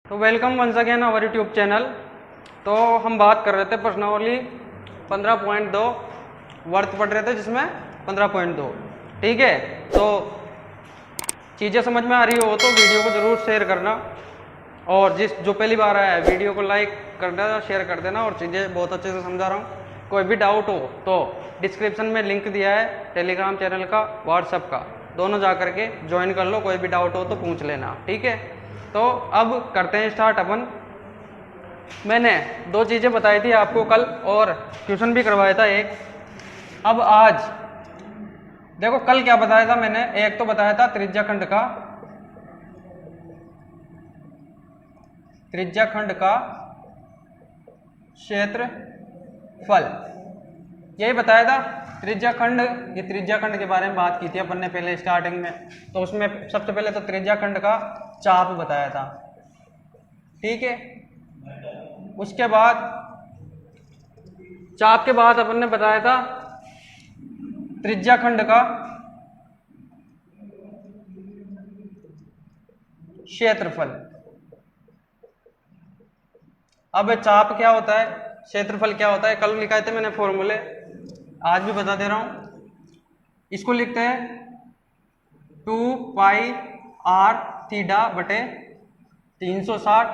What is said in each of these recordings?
तो welcome once again our YouTube channel. तो हम बात कर रहे थे प्रश्नावली 15.2 वर्थ पढ़ रहे थे जिसमें 15.2 ठीक है। तो चीज़ें समझ में आ रही हो तो वीडियो को ज़रूर शेयर करना और जो पहली बार आया है वीडियो को लाइक कर देना, शेयर कर देना। और चीज़ें बहुत अच्छे से समझा रहा हूँ। कोई भी डाउट हो तो डिस्क्रिप्शन में लिंक दिया है टेलीग्राम चैनल का, व्हाट्सएप का, दोनों जा करके ज्वाइन कर लो। कोई भी डाउट हो तो पूछ लेना, ठीक है। तो अब करते हैं स्टार्ट अपन। मैंने दो चीज़ें बताई थी आपको कल और ट्यूशन भी करवाया था एक। अब आज देखो कल क्या बताया था मैंने। एक तो बताया था त्रिज्याखंड का क्षेत्रफल, यही बताया था त्रिज्याखंड। ये त्रिज्याखंड के बारे में बात की थी अपन ने पहले स्टार्टिंग में। तो उसमें सबसे पहले तो त्रिज्याखंड का चाप बताया था, ठीक है। उसके बाद चाप के बाद अपन ने बताया था त्रिज्याखंड का क्षेत्रफल। अब चाप क्या होता है, क्षेत्रफल क्या होता है, कल लिखाए थे मैंने फॉर्मूले, आज भी बता दे रहा हूं। इसको लिखते हैं 2 पाई आर थीटा बटे 360।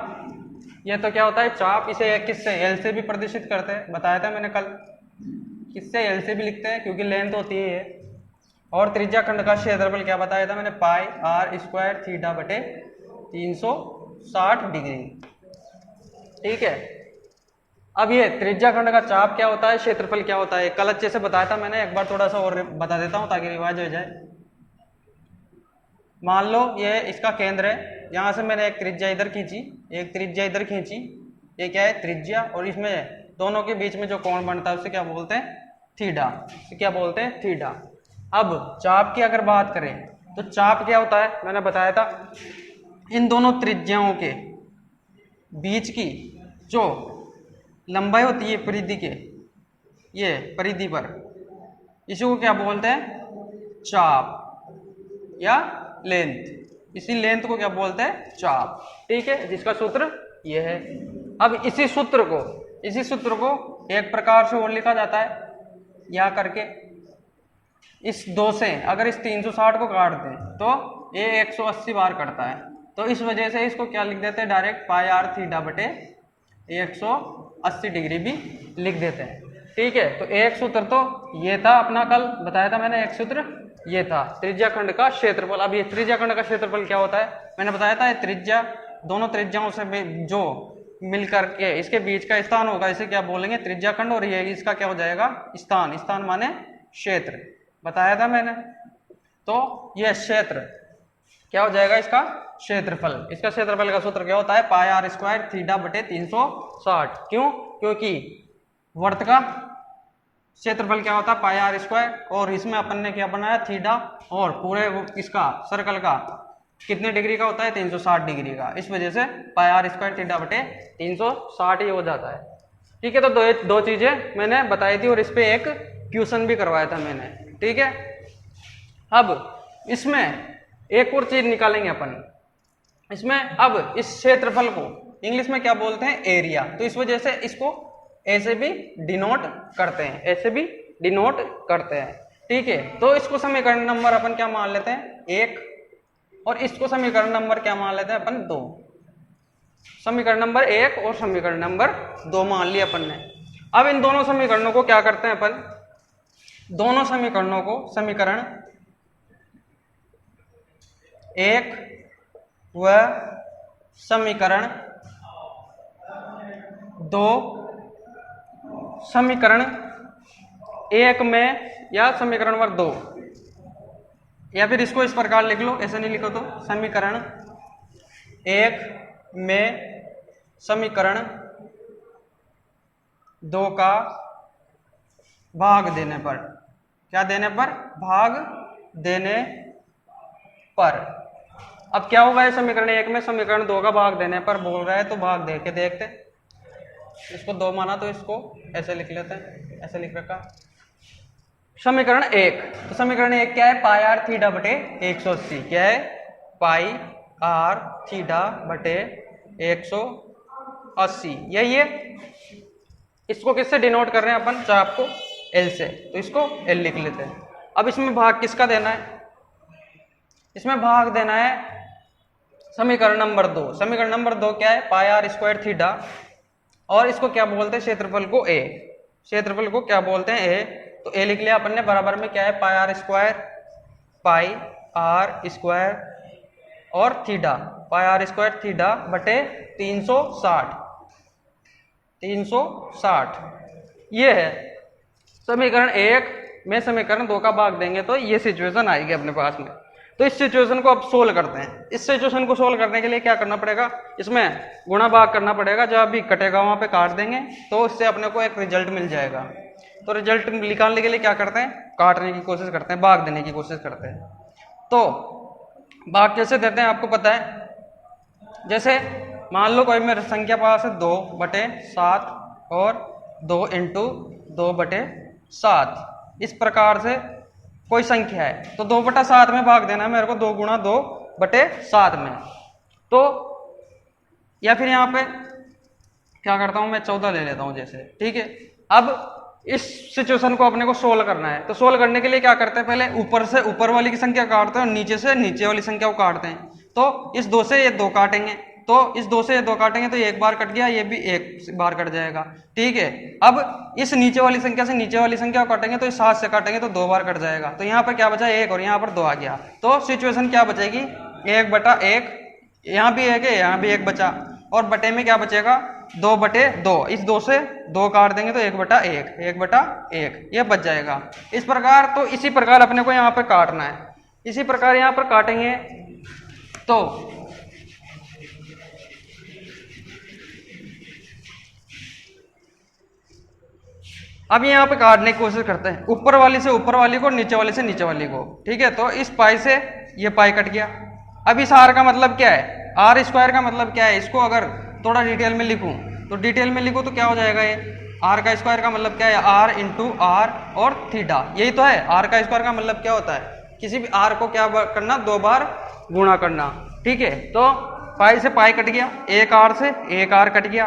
यह तो क्या होता है चाप। इसे किससे, एल से भी प्रदर्शित करते हैं, बताया था मैंने कल। किससे, एल से भी लिखते हैं क्योंकि लेंथ होती है। और त्रिज्याखंड का क्षेत्रफल क्या बताया था मैंने, पाई आर स्क्वायर थीटा बटे 360 डिग्री, ठीक है। अब ये त्रिज्याखंड का चाप क्या होता है, क्षेत्रफल क्या होता है, कल अच्छे से बताया था मैंने। एक बार थोड़ा सा और बता देता हूं ताकि रिवाइज हो जाए। मान लो ये इसका केंद्र है, यहां से मैंने एक त्रिज्या इधर खींची, एक त्रिज्या इधर खींची। ये क्या है, त्रिज्या। और इसमें दोनों के बीच में जो कोण बनता है उसे क्या बोलते हैं, थीटा। उसे क्या बोलते हैं, थीटा। अब चाप की अगर बात करें तो चाप क्या होता है, मैंने बताया था इन दोनों त्रिज्याओं के बीच की जो लंबाई होती है परिधि के, ये परिधि पर, इसी को क्या बोलते हैं, चाप या लेंथ। इसी लेंथ को क्या बोलते हैं, चाप, ठीक है। जिसका सूत्र ये है। अब इसी सूत्र को एक प्रकार से और लिखा जाता है, या करके इस 2 से अगर इस 360 को काट दें तो ये 180 बार करता है। तो इस वजह से इसको क्या लिख देते हैं, डायरेक्ट पाई आर थीटा बटे 180 डिग्री भी लिख देते हैं, ठीक है। तो एक सूत्र तो ये था अपना, कल बताया था मैंने। एक सूत्र ये था त्रिज्याखंड का क्षेत्रफल। अब ये त्रिज्याखंड का क्षेत्रफल क्या होता है, मैंने बताया था त्रिज्या, दोनों त्रिज्याओं से जो मिलकर के इसके बीच का स्थान होगा, इसे क्या बोलेंगे, त्रिज्याखंड। और ये इसका क्या हो जाएगा, स्थान। स्थान माने क्षेत्र, बताया था मैंने। तो यह क्षेत्र क्या हो जाएगा, इसका क्षेत्रफल। इसका क्षेत्रफल का सूत्र क्या होता है, पाई आर स्क्वायर थीटा बटे 360। क्यों, क्योंकि वर्त का क्षेत्रफल क्या होता है, पाई आर स्क्वायर। और इसमें अपन ने क्या बनाया, थीटा। और पूरे इसका सर्कल का कितने डिग्री का होता है, 360 डिग्री का। इस वजह से पाई आर स्क्वायर थीटा बटे 360 ही हो जाता है, ठीक है। तो दो चीजें मैंने बताई थी और इस पे एक क्वेश्चन भी करवाया था मैंने, ठीक है। अब इसमें एक और चीज निकालेंगे अपन। इसमें अब इस क्षेत्रफल को इंग्लिश में क्या बोलते हैं, एरिया। तो इस वजह से इसको ऐसे भी डिनोट करते हैं, ऐसे भी डिनोट करते हैं, ठीक है। तो इसको समीकरण नंबर अपन क्या मान लेते हैं, 1। और इसको समीकरण नंबर क्या मान लेते हैं अपन, 2। समीकरण नंबर 1 और समीकरण नंबर 2 मान लिया अपन ने। अब इन दोनों समीकरणों को क्या करते हैं अपन, दोनों समीकरणों को समीकरण 1 व समीकरण 2, समीकरण 1 में या समीकरण नंबर 2, या फिर इसको इस प्रकार लिख लो, ऐसे नहीं लिखो तो, समीकरण 1 में समीकरण 2 का भाग देने पर, क्या देने पर, भाग देने पर। अब क्या होगा, समीकरण 1 में समीकरण 2 का भाग देने पर बोल रहा है, तो भाग दे के देखते। इसको 2 माना तो इसको ऐसे लिख लेते हैं, ऐसे लिख रखा समीकरण 1। तो समीकरण 1 क्या है, पाई आर थीटा बटे 180। क्या है, पाई आर थीटा बटे 180, यही है। इसको किससे डिनोट कर रहे हैं अपन, चाप को L से, तो इसको L लिख लेते हैं। अब इसमें भाग किसका देना है, इसमें भाग देना है समीकरण नंबर 2। समीकरण नंबर 2 क्या है, पाई आर स्क्वायर थीटा, और इसको क्या बोलते हैं, क्षेत्रफल को A, क्षेत्रफल को क्या बोलते हैं A, तो A लिख लिया अपन ने, बराबर में क्या है, पाई आर स्क्वायर और theta, pi R square theta बटे 360, ये है समीकरण 1 में समीकरण 2 का भाग देंगे तो ये सिचुएशन आएगी अपने पास में। तो इस सिचुएशन को अब सोल्व करते हैं। इस सिचुएशन को सोल्व करने के लिए क्या करना पड़ेगा, इसमें गुणा भाग करना पड़ेगा, जब भी कटेगा वहां पे काट देंगे तो उससे अपने को एक रिजल्ट मिल जाएगा। तो रिजल्ट निकालने के लिए क्या करते हैं, काटने की कोशिश करते हैं, भाग देने की कोशिश करते हैं। तो भाग कैसे देते हैं आपको पता है, जैसे मान लो कोई मेरी संख्या पास है 2/7 और 2 × 2/7, इस प्रकार से कोई संख्या है तो 2/7 में भाग देना है मेरे को, 2 × 2/7 में। तो या फिर यहाँ पे क्या करता हूँ मैं, 14 ले लेता हूँ जैसे, ठीक है। अब इस सिचुएशन को अपने को सोल्व करना है, तो सोल्व करने के लिए क्या करते हैं, पहले ऊपर से ऊपर वाली की संख्या काटते हैं और नीचे से नीचे वाली संख्या को काटते हैं। तो इस 2 से ये 2 काटेंगे, तो इस 2 से ये 2 काटेंगे तो ये एक बार कट गया, ये भी एक बार कट जाएगा, ठीक है। अब इस नीचे वाली संख्या से नीचे वाली संख्या को काटेंगे तो इस 7 से काटेंगे तो 2 बार कट जाएगा। तो यहाँ पर क्या बचा, 1 और यहाँ पर 2 आ गया। तो सिचुएशन क्या बचेगी, 1/1, यहाँ भी 1 है, यहाँ भी 1 बचा, और बटे में क्या बचेगा, 2/2। इस 2 से 2 काट देंगे तो 1/1 ये बच जाएगा। इस प्रकार, तो इसी प्रकार अपने को यहाँ पे काटना है, इसी प्रकार यहाँ पर काटेंगे। तो अब यहाँ पे काटने की कोशिश करते हैं, ऊपर वाली से ऊपर वाली को, नीचे वाली से नीचे वाली को, ठीक है। तो इस पाई से ये पाई कट गया। अब इस आर का मतलब क्या है, आर स्क्वायर का मतलब क्या है, इसको अगर थोड़ा डिटेल में लिखूं तो डिटेल में लिखूं तो क्या हो जाएगा, ये आर का स्क्वायर का मतलब क्या है, आर × आर और थीटा, यही तो है। आर का स्क्वायर का मतलब क्या होता है, किसी भी आर को क्या करना, 2 बार गुणा करना, ठीक है। तो पाई से पाई कट गया, एक आर से एक आर कट गया,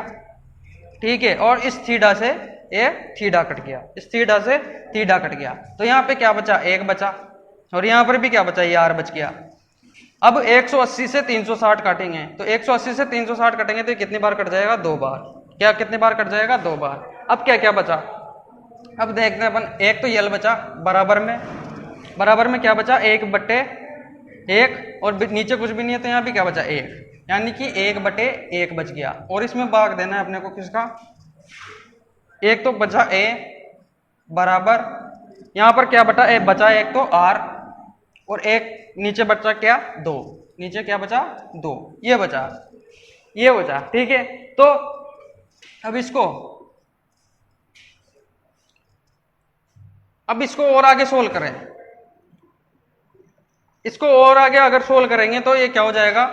ठीक है। और इस थीटा से ये थीटा कट गया, इस थीटा से थीटा कट गया। तो यहाँ पे क्या बचा, 1 बचा, और यहाँ पर भी क्या बचा, ये आर बच गया। अब 180 से 360 काटेंगे, तो 180 से 360 कटेंगे तो कितनी बार कट जाएगा, 2 बार। क्या कितनी बार कट जाएगा, 2 बार। अब क्या क्या बचा, अब देखते हैं अपन। एक तो यल बचा, बराबर में क्या बचा, 1/1, और नीचे कुछ भी नहीं है तो यहाँ भी क्या बचा, 1, यानी कि 1/1 बच गया। और इसमें भाग देना है अपने को किसका, एक तो बचा a बराबर, यहां पर क्या बचा, a बचा, एक तो r, और एक नीचे बचा क्या, 2, नीचे क्या बचा, 2, ये बचा, ठीक है। तो अब इसको और आगे सोल्व करें, इसको और आगे अगर सोल्व करेंगे तो ये क्या हो जाएगा,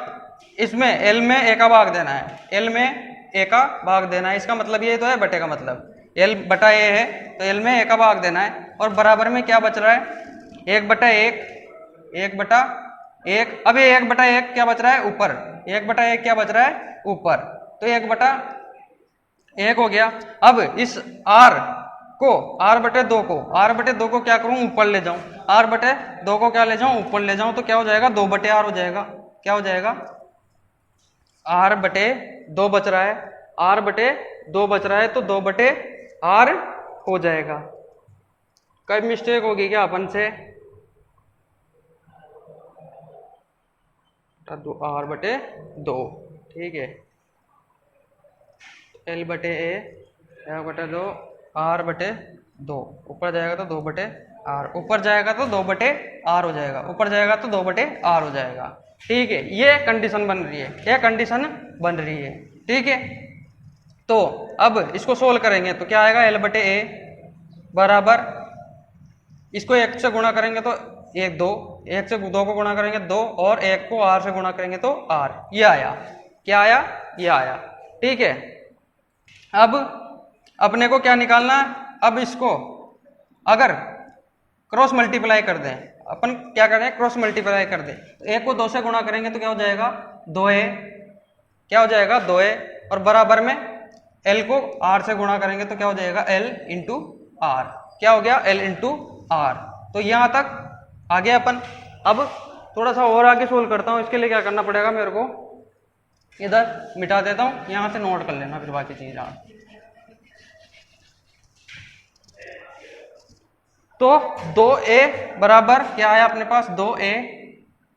इसमें l में a का भाग देना है, l में a का भाग देना है, इसका मतलब ये तो है बटे का मतलब, l/a है तो l में a का भाग देना है। और बराबर में क्या बच रहा है, 1/1, अब ये 1/1 क्या बच रहा है, ऊपर, 1/1 क्या बच रहा है, ऊपर, तो 1/1 हो गया। अब इस r को, r/2 को क्या करूं, ऊपर ले जाऊं, r/2 को क्या ले जाऊं, ऊपर ले जाऊं, तो क्या हो जाएगा, 2/r हो जाएगा। क्या हो जाएगा, r/2 बच रहा है, r/2 बच रहा है तो 2/r हो जाएगा। कभी मिस्टेक होगी क्या अपन से, r/2, ठीक है, l/a 1/2, r/2, ऊपर जाएगा तो 2/r, ऊपर जाएगा तो 2/r हो जाएगा, ऊपर जाएगा तो 2/r हो जाएगा, ठीक है। ये कंडीशन बन रही है, ठीक है। तो अब इसको सोल्व करेंगे तो क्या आएगा, l/a बराबर, इसको 1 से गुणा करेंगे तो 1 2, 1 से 2 को गुणा करेंगे 2, और 1 को r से गुणा करेंगे तो r, ये आया, क्या आया, ये आया, ठीक है। अब अपने को क्या निकालना है, अब इसको अगर क्रॉस मल्टीप्लाई कर दें, अपन क्या करें, क्रॉस मल्टीप्लाई कर दें, तो 1 को 2 से गुणा करेंगे तो क्या हो जाएगा, 2a, क्या हो जाएगा 2a, और बराबर में l को r से गुणा करेंगे तो क्या हो जाएगा l इंटू r। क्या हो गया l इंटू r। तो यहाँ तक आगे अपन अब थोड़ा सा और आगे सोल्व करता हूँ। इसके लिए क्या करना पड़ेगा मेरे को, इधर मिटा देता हूँ, यहाँ से नोट कर लेना फिर बाकी चीज आप। तो 2a बराबर क्या आया अपने पास, 2a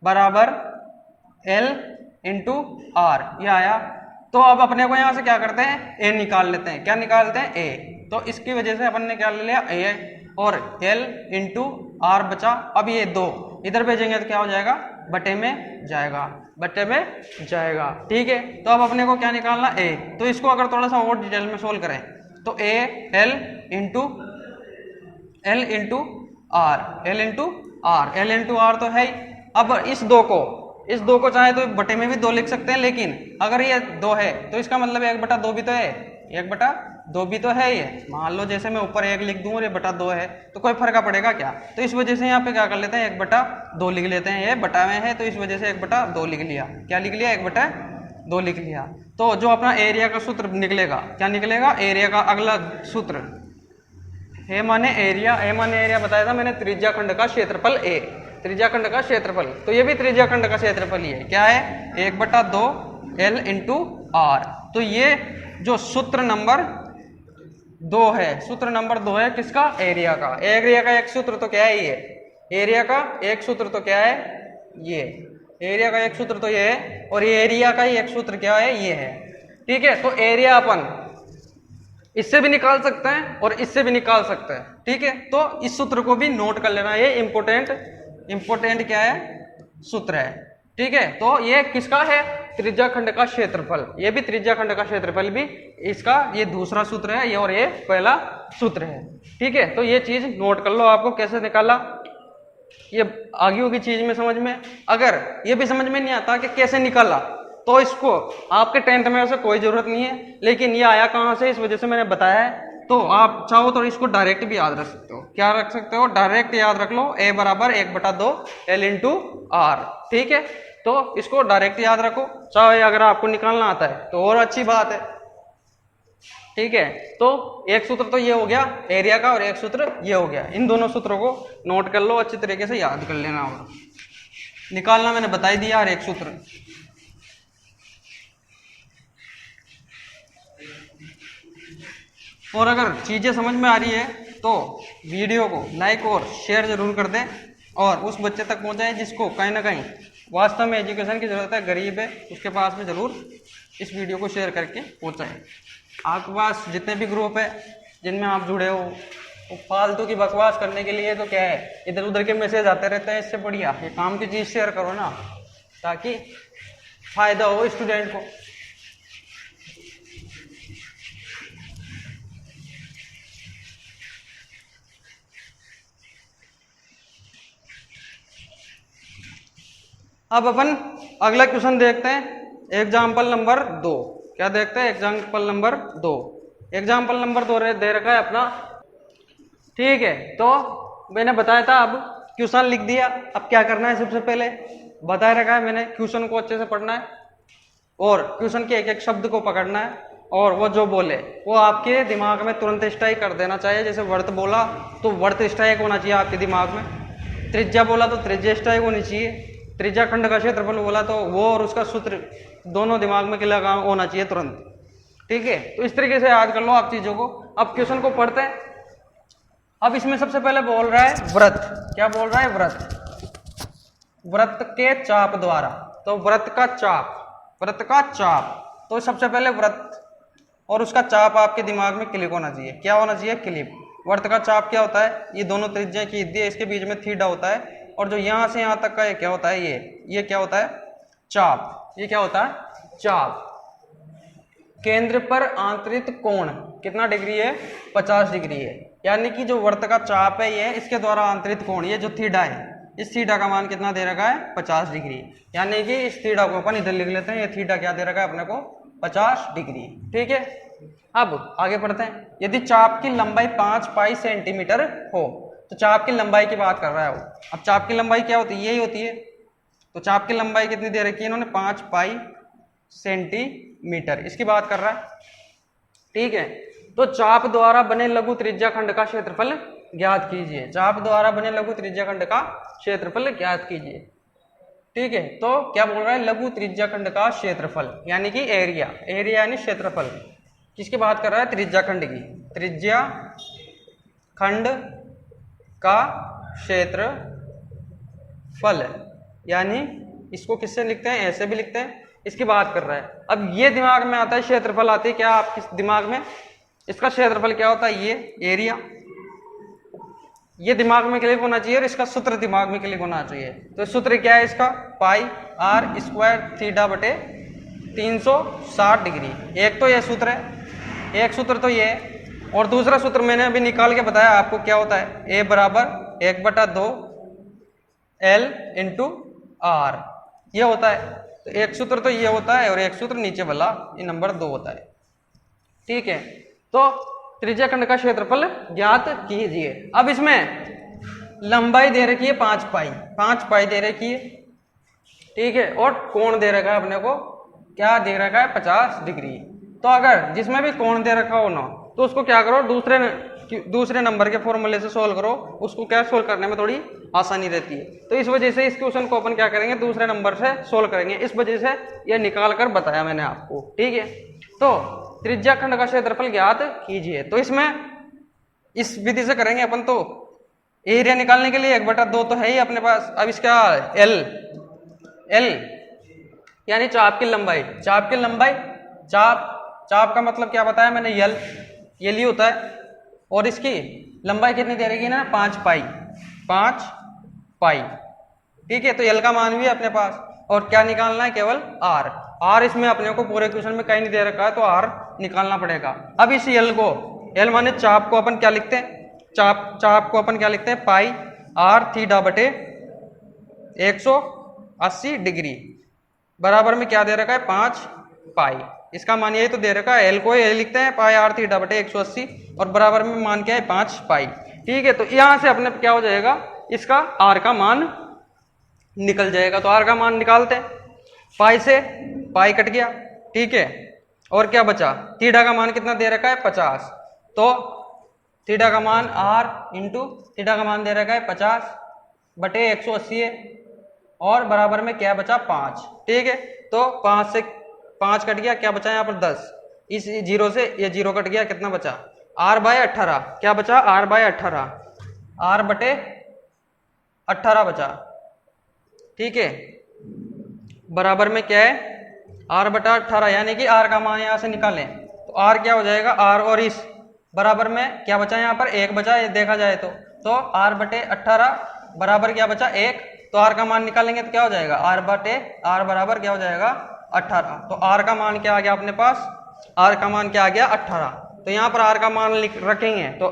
बराबर l इंटू आर, ये आया। तो अब अपने को यहाँ से क्या करते हैं, a निकाल लेते हैं। क्या निकालते हैं, a। तो इसकी वजह से अपन ने क्या ले लिया, a, और l इंटू आर बचा। अब ये 2 इधर भेजेंगे तो क्या हो जाएगा, बटे में जाएगा, बटे में जाएगा। ठीक है, तो अब अपने को क्या निकालना, a। तो इसको अगर थोड़ा सा और डिटेल में सोल्व करें तो a l into R, L into R तो है ही। अब इस दो को चाहे तो बटे में भी 2 लिख सकते हैं, लेकिन अगर ये 2 है तो इसका मतलब 1/2 भी तो है, 1/2 भी तो है ये। मान लो जैसे मैं ऊपर 1 लिख दूं और ये बटा 2 है तो कोई फर्क पड़ेगा क्या। तो इस वजह से यहाँ पे क्या कर लेते हैं, 1/2 लिख लेते हैं। ये बटा में है तो इस वजह से 1/2 लिख लिया। क्या लिख लिया, 1/2 लिख लिया। तो जो अपना एरिया का सूत्र निकलेगा, क्या निकलेगा, एरिया का अगला सूत्र, ए माने एरिया बताया था मैंने, त्रिज्या खंड का क्षेत्रफल ए, त्रिज्या खंड का क्षेत्रफल। तो ये भी त्रिज्या खंड का क्षेत्रफल ही है। क्या है, 1/2 l इंटू आर। तो ये जो सूत्र नंबर 2 है, सूत्र नंबर 2 है किसका, एरिया का। एरिया का एक सूत्र तो क्या है, ये एरिया का एक सूत्र तो क्या है, ये एरिया का एक सूत्र तो ये है, और ये एरिया का ही एक सूत्र क्या है, ये है। ठीक है, तो एरिया अपन इससे भी निकाल सकते हैं और इससे भी निकाल सकते हैं। ठीक है, तो इस सूत्र को भी नोट कर लेना, ये इंपोर्टेंट क्या है, सूत्र है। ठीक है, तो ये किसका है, त्रिज्या खंड का क्षेत्रफल। ये भी त्रिज्या खंड का क्षेत्रफल भी इसका ये दूसरा सूत्र है, ये और ये पहला सूत्र है। ठीक है, तो ये चीज नोट कर लो, आपको कैसे निकाला ये आगे होगी चीज में समझ में। अगर ये भी समझ में नहीं आता कि कैसे निकाला तो इसको आपके 10th में से कोई जरूरत नहीं है, लेकिन ये आया कहाँ से, इस वजह से मैंने बताया है। तो आप चाहो तो इसको डायरेक्ट भी याद रख सकते हो। क्या रख सकते हो, डायरेक्ट याद रख लो, a बराबर 1/2 l इंटू आर। ठीक है, तो इसको डायरेक्ट याद रखो, चाहे अगर आपको निकालना आता है तो और अच्छी बात है। ठीक है, तो एक सूत्र तो ये हो गया एरिया का और एक सूत्र ये हो गया। इन दोनों सूत्रों को नोट कर लो, अच्छी तरीके से याद कर लेना, और निकालना मैंने बता ही दिया हर एक सूत्र। और अगर चीजें समझ में आ रही है तो वीडियो को लाइक और शेयर जरूर कर दें, और उस बच्चे तक पहुंचाएं जिसको कहीं ना कहीं वास्तव में एजुकेशन की जरूरत है, गरीब है, उसके पास में जरूर इस वीडियो को शेयर करके पहुंचाएं। आपके पास जितने भी ग्रुप है जिनमें आप जुड़े हो, वो फालतू की बकवास करने के लिए तो क्या है, इधर उधर के मैसेज आते रहते हैं। इससे बढ़िया ये काम की चीज शेयर करो ना, ताकि फायदा हो स्टूडेंट को। अब अपन अगला क्वेश्चन देखते हैं, एग्जाम्पल नंबर 2। क्या देखते हैं, एग्जाम्पल नंबर 2। एग्जाम्पल नंबर 2 दे रखा है अपना। ठीक है, तो मैंने बताया था, अब क्वेश्चन लिख दिया। अब क्या करना है, सबसे पहले बता रखा है मैंने, क्वेश्चन को अच्छे से पढ़ना है और क्वेश्चन के एक एक शब्द को पकड़ना है, और वो जो बोले वो आपके दिमाग में तुरंत स्ट्राइक कर देना चाहिए। जैसे वर्त बोला तो वर्त स्ट्राइक होना चाहिए आपके दिमाग में, त्रिज्या बोला तो त्रिज्या स्ट्राइक होनी चाहिए, त्रिज्या खंड का क्षेत्रफल बोला तो वो और उसका सूत्र दोनों दिमाग में लगा होना चाहिए तुरंत। ठीक है, तो इस तरीके से याद कर लो आप चीजों को। अब क्वेश्चन को पढ़ते हैं। अब इसमें सबसे पहले बोल रहा है व्रत। क्या बोल रहा है, व्रत, व्रत के चाप द्वारा। तो व्रत का चाप, तो सबसे पहले व्रत और उसका चाप आपके दिमाग में क्लिक होना चाहिए। क्या होना चाहिए, क्लिक। व्रत का चाप क्या होता है, ये दोनों त्रिज्या की हद्दी है, इसके बीच में थीटा होता है, और जो यहां से यहां तक का ये क्या होता है, ये क्या होता है, चाप। ये क्या होता है, चाप। केंद्र पर आंतरिक कोण कितना डिग्री है, 50 डिग्री है। यानी कि जो वर्त का चाप है ये, इसके द्वारा आंतरिक कोण, ये जो थीटा है, इस थीटा का मान कितना दे रखा है, 50 डिग्री। यानी कि इस थीटा को अपन इधर लिख लेते हैं, ये थीटा क्या दे रखा है अपने को, 50 डिग्री। ठीक है, अब आगे बढ़ते हैं। यदि चाप की लंबाई 5 पाई सेंटीमीटर हो, तो चाप की लंबाई की बात कर रहा है वो। अब चाप की लंबाई क्या होती है, यही होती है। तो चाप की लंबाई कितनी दे रखी है इन्होंने, 5 पाई सेंटीमीटर, इसकी बात कर रहा है। ठीक है, तो चाप द्वारा बने लघु त्रिज्या खंड का क्षेत्रफल ज्ञात कीजिए। चाप द्वारा बने लघु त्रिज्या खंड का क्षेत्रफल ज्ञात कीजिए। ठीक है, तो क्या बोल रहा है, लघु त्रिज्या खंड का क्षेत्रफल यानी कि एरिया, एरिया यानी क्षेत्रफल। किसकी बात कर रहा है, त्रिज्या खंड की। त्रिज्या खंड का क्षेत्रफल, यानी इसको किससे लिखते हैं, ऐसे भी लिखते हैं, इसकी बात कर रहा है। अब ये दिमाग में आता है, क्षेत्रफल आती है क्या आपके दिमाग में, इसका क्षेत्रफल क्या होता है, ये एरिया। ये दिमाग में क्लिक होना चाहिए और इसका सूत्र दिमाग में क्लिक होना चाहिए। तो सूत्र क्या है इसका, पाई आर स्क्वायर थीटा बटे 360 डिग्री। एक तो ये सूत्र है, एक सूत्र तो ये है, और दूसरा सूत्र मैंने अभी निकाल के बताया आपको क्या होता है, ए बराबर 1/2 एल इंटू आर, ये होता है। तो एक सूत्र तो ये होता है और एक सूत्र नीचे वाला ये नंबर 2 होता है। ठीक है, तो त्रिज्या खंड का क्षेत्रफल ज्ञात कीजिए। अब इसमें लंबाई दे रखी है 5 पाई, 5 पाई दे रखी है। ठीक है, और कोण दे रखा है अपने को, क्या दे रखा है, 50 डिग्री। तो अगर जिसमें भी कोण दे रखा हो ना, तो उसको क्या करो, दूसरे नंबर के फॉर्मूले से सोल्व करो, उसको क्या सोल्व करने में थोड़ी आसानी रहती है। तो इस वजह से इस क्वेश्चन को अपन क्या करेंगे, दूसरे नंबर से सोल्व करेंगे, इस वजह से ये निकाल कर बताया मैंने आपको। ठीक है, तो त्रिज्या खंड का क्षेत्रफल ज्ञात कीजिए, तो इसमें इस विधि से करेंगे अपन। तो एरिया निकालने के लिए 1/2 तो है ही अपने पास। अब इसका एल, एल यानी चाप की लंबाई, चाप की लंबाई, चाप का मतलब क्या बताया मैंने, यल ही होता है। और इसकी लंबाई कितनी दे रही है ना, 5 पाई, 5 पाई। ठीक है, तो यल का मान भी है अपने पास, और क्या निकालना है, केवल आर इसमें अपने को पूरे क्वेश्चन में कहीं नहीं दे रखा है, तो आर निकालना पड़ेगा। अब इस यल को, यल माने चाप को अपन क्या लिखते हैं, चाप को अपन क्या लिखते हैं, पाई आर थीटा बटे 180 डिग्री बराबर में क्या दे रखा है, 5 पाई। इसका मान यही तो दे रखा है, एल को ये लिखते हैं पाई आर थीटा बटे 180 और बराबर में मान क्या है, 5 पाई। ठीक है, तो यहां से अपने क्या हो जाएगा, इसका आर का मान निकल जाएगा। तो आर का मान निकालते हैं, पाई से पाई कट गया। ठीक है, और क्या बचा, थीटा का मान कितना दे रखा है, 50। तो थीटा का मान आर इंटू थीटा का मान दे रखा है 50 बटे 180 है, और बराबर में क्या बचा, 5। ठीक है, तो 5 से 5 कट गया, क्या बचा यहाँ पर 10। इस जीरो से ये जीरो कट गया, कितना बचा, r/18, क्या बचा, r/18, r बटे 18 बचा। ठीक है, बराबर में क्या है, r/18, यानी कि r का मान यहां से निकालें तो r क्या हो जाएगा, r और इस बराबर में क्या बचा, यहाँ पर 1 बचा, ये देखा जाए तो r/18 बराबर क्या बचा, 1। तो r का मान निकालेंगे तो क्या हो जाएगा, r बराबर क्या हो जाएगा, 18। तो r का मान क्या आ गया अपने पास, r का मान क्या आ गया, 18। तो यहाँ पर r का मान रखेंगे तो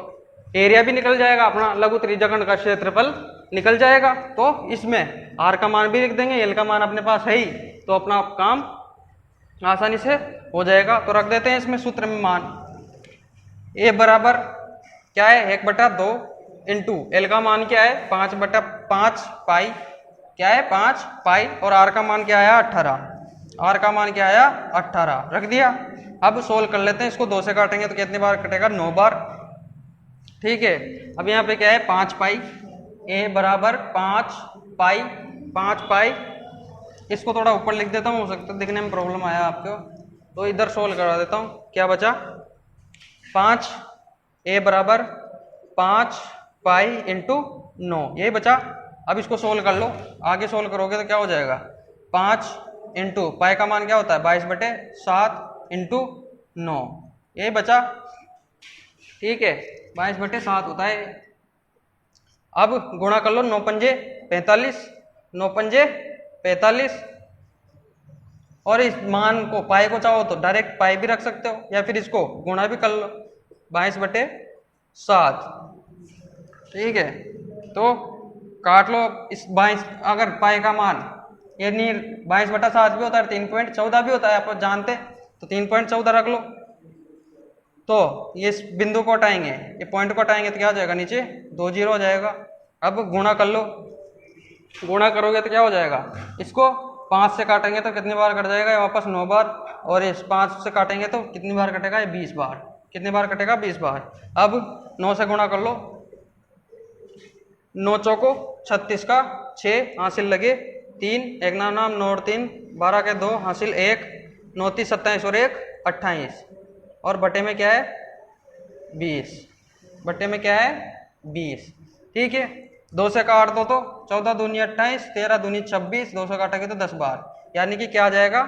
एरिया भी निकल जाएगा अपना, लघु त्रिज्या खंड का क्षेत्रफल निकल जाएगा। तो इसमें r का मान भी लिख देंगे, l का मान अपने पास है ही, तो अपना काम आसानी से हो जाएगा। तो रख देते हैं इसमें सूत्र में मान, a बराबर क्या है, 1/2 इंटू एल का मान क्या है, 5/5 पाई, क्या है, 5 पाई, और r का मान क्या आया, 18। r का मान क्या आया, 18, रख दिया। अब सोल्व कर लेते हैं, इसको 2 से काटेंगे तो कितनी बार कटेगा, 9 बार। ठीक है, अब यहाँ पे क्या है, 5 पाई, a बराबर 5 पाई, 5 पाई। इसको थोड़ा ऊपर लिख देता हूँ, हो सकता है दिखने में प्रॉब्लम आया आपको, तो इधर सोल्व करा देता हूँ। क्या बचा, 5, a बराबर 5 पाई इंटू 9, यही बचा। अब इसको सोल्व कर लो, आगे सोल्व करोगे तो क्या हो जाएगा, 5 इंटू पाई का मान क्या होता है, 22/7 इंटू 9, ये बचा। ठीक है, 22/7 होता है। अब गुणा कर लो, 9 पंजे 45, 9 पंजे 45, और इस मान को, पाई को चाहो तो डायरेक्ट पाई भी रख सकते हो, या फिर इसको गुणा भी कर लो, 22/7। ठीक है, तो काट लो इस 22, अगर पाई का मान यानी 22/7 भी होता है, 3.14 भी होता है, आप जानते, तो 3.14 रख लो। तो ये इस बिंदु को हटाएंगे, ये पॉइंट को हटाएंगे तो क्या हो जाएगा, नीचे 2 0 हो जाएगा। अब गुणा कर लो, गुणा करोगे तो क्या हो जाएगा, इसको 5 से काटेंगे तो कितनी बार कट जाएगा, ये वापस 9 बार, और इस 5 से काटेंगे तो कितनी बार कटेगा, ये 20 बार। कितनी बार कटेगा, 20 बार। अब 9 से गुणा कर लो, 9 चौको 36 का 6 हासिल लगे 3, एक नाम 9 और 3 12 के 2 हासिल 1, 9 3 27 और 1 28, और बटे में क्या है 20, बटे में क्या है 20। ठीक है, 2 से काट दो तो 14 दूनी 28, 13 दूनी 26, 2 से काटेंगे तो 10 बार, यानी कि क्या आ जाएगा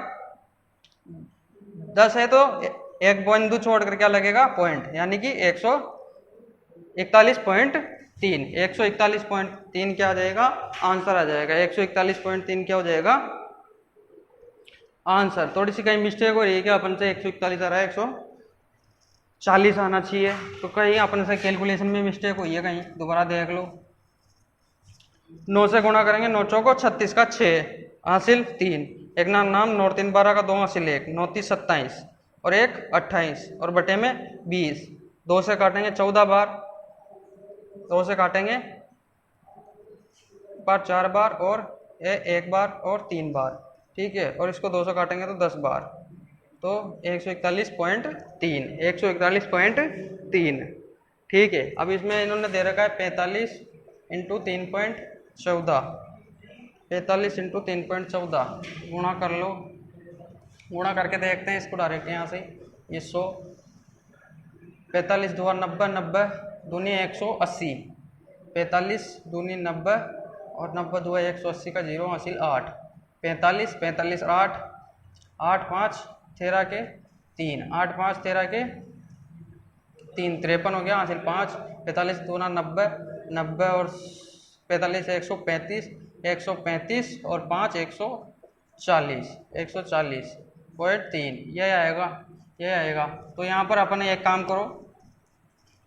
10 है तो एक बिंदु छोड़ कर क्या लगेगा पॉइंट, यानी कि 141.3, 141.3 क्या आ जाएगा आंसर आ जाएगा। 141.3 क्या हो जाएगा आंसर। थोड़ी सी कहीं मिस्टेक हो रही है क्या, अपन से 141 आ रहा है 140 आना चाहिए, तो कहीं अपन से कैलकुलेशन में मिस्टेक हुई है, कहीं दोबारा देख लो। 9 से गुणा करेंगे, 9 चौको 36 का 6 हासिल 3, एक नाम 9 3 12 का 2 हासिल 1, 9 3 27 और 1 28, और बटे में 20। 2 से काटेंगे 14 बार, 2 से काटेंगे बार 4 बार, और 1 बार और 3 बार। ठीक है, और इसको 2 से काटेंगे तो 10 बार, तो 141.3, 141.3। ठीक है, अब इसमें इन्होंने दे रखा है 45 इंटू 3.14, 45 इंटू 3.14 गुणा कर लो, गुणा करके देखते हैं इसको डायरेक्ट यहाँ से, ये 100, 45 दुआ 90, 90 दूनी 180, 45 दूनी 90 और 90 दुआ 180 का 0 हासिल 8, 45 45 8, 8 5 13 के 3, 8 5 13 के 3 53 हो गया हासिल 5, 45 दूना 90, 90 और 45 135, 135 और 5 140, 140.3 ये आएगा, ये आएगा। तो यहाँ पर अपन एक काम करो,